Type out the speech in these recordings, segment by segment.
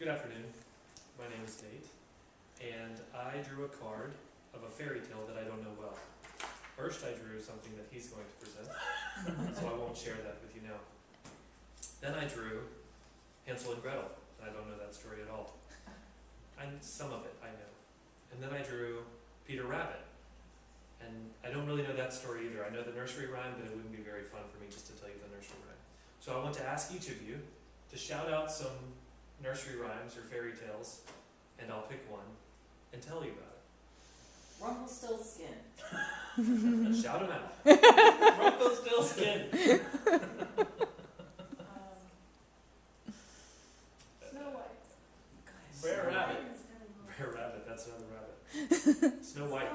Good afternoon. My name is Nate, and I drew a card of a fairy tale that I don't know well. First, I drew something that he's going to present, so I won't share that with you now. Then I drew Hansel and Gretel, and I don't know that story at all. Some of it I know. And then I drew Peter Rabbit, and I don't really know that story either. I know the nursery rhyme, but it wouldn't be very fun for me just to tell you the nursery rhyme. So I want to ask each of you to shout out some nursery rhymes or fairy tales, and I'll pick one and tell you about Rumpelstiltskin. it. Shout them out. Rumpelstiltskin. Snow White. Brer Rabbit. Brer Rabbit, that's another rabbit. Snow White.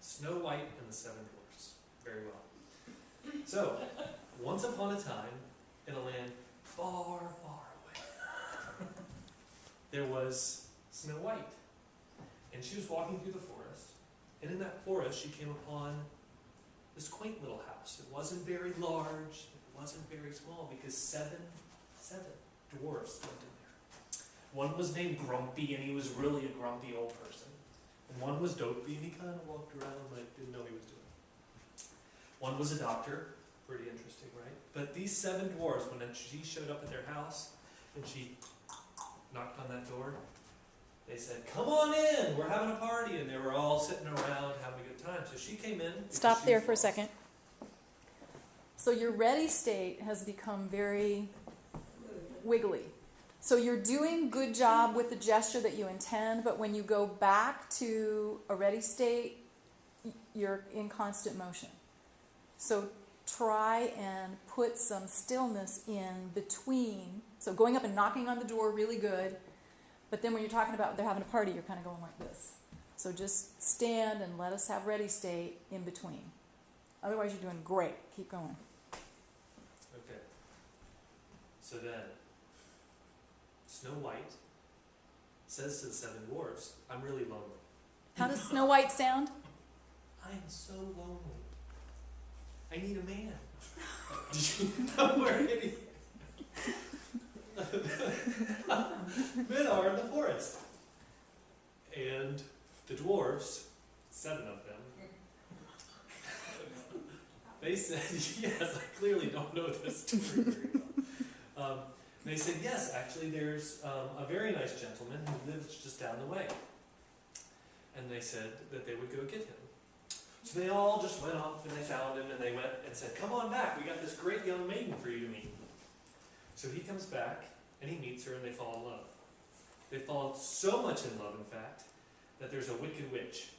Snow White and the Seven Dwarfs. Very well. So, once upon a time, in a land far, far away, there was Snow White. And she was walking through the forest, and in that forest she came upon this quaint little house. It wasn't very large, it wasn't very small, because seven dwarfs lived in there. One was named Grumpy, and he was really a grumpy old person. And one was Dopey, and he kind of walked around like didn't know what he was doing. One was a doctor, pretty interesting, right? But these seven dwarfs, when she showed up at their house, and she knocked on that door, they said, "Come on in, we're having a party." And they were all sitting around having a good time. So she came in. Stop there for a second. So your ready state has become very wiggly. So you're doing good job with the gesture that you intend, but when you go back to a ready state, you're in constant motion. So try and put some stillness in between. So going up and knocking on the door, really good. But then when you're talking about they're having a party, you're kind of going like this. So just stand and let us have ready state in between. Otherwise, you're doing great. Keep going. Okay. So then, Snow White says to the seven dwarfs, "I'm really lonely." How does Snow White sound? "I'm so lonely. I need a man." Did you know where any men are in the forest? And the dwarfs, 7 of them, they said, yes, I clearly don't know this story very well. They said, yes, actually there's a very nice gentleman who lives just down the way. And they said that they would go get him. So they all just went off and they found him and they went and said, "Come on back, we got this great young maiden for you to meet." So he comes back and he meets her and they fall in love. They fall so much in love, in fact, that there's a wicked witch.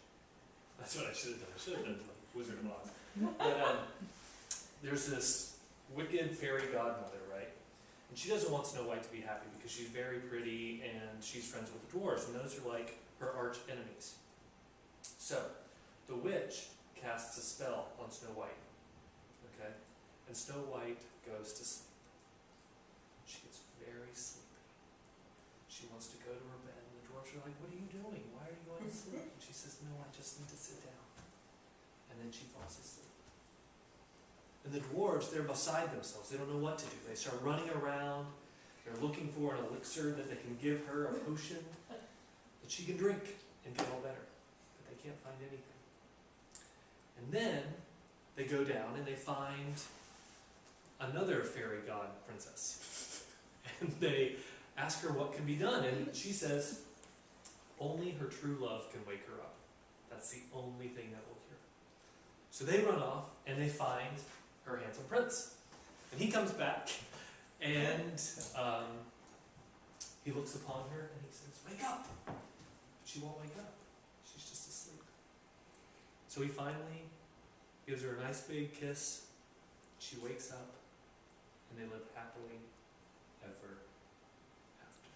That's what I should have done. I should have done like Wizard of Oz. But there's this wicked fairy godmother, right? And she doesn't want Snow White to be happy because she's very pretty and she's friends with the dwarves, and those are like her arch enemies. So the witch casts a spell on Snow White, okay? And Snow White goes to sleep. She gets very sleepy. She wants to go to her bed, and the dwarfs are like, "What are you doing? Why are you going to sleep?" And she says, "No, I just need to sit down." And then she falls asleep. And the dwarves, they're beside themselves. They don't know what to do. They start running around. They're looking for an elixir that they can give her, a potion that she can drink and get all better. But they can't find anything. And then they go down and they find another fairy god princess. And they ask her what can be done. And she says, only her true love can wake her up. That's the only thing that will cure her. So they run off and they find her handsome prince. And he comes back and he looks upon her and he says, "Wake up!" But she won't wake up. She's just asleep. So he finally gives her a nice big kiss. She wakes up and they live happily ever after.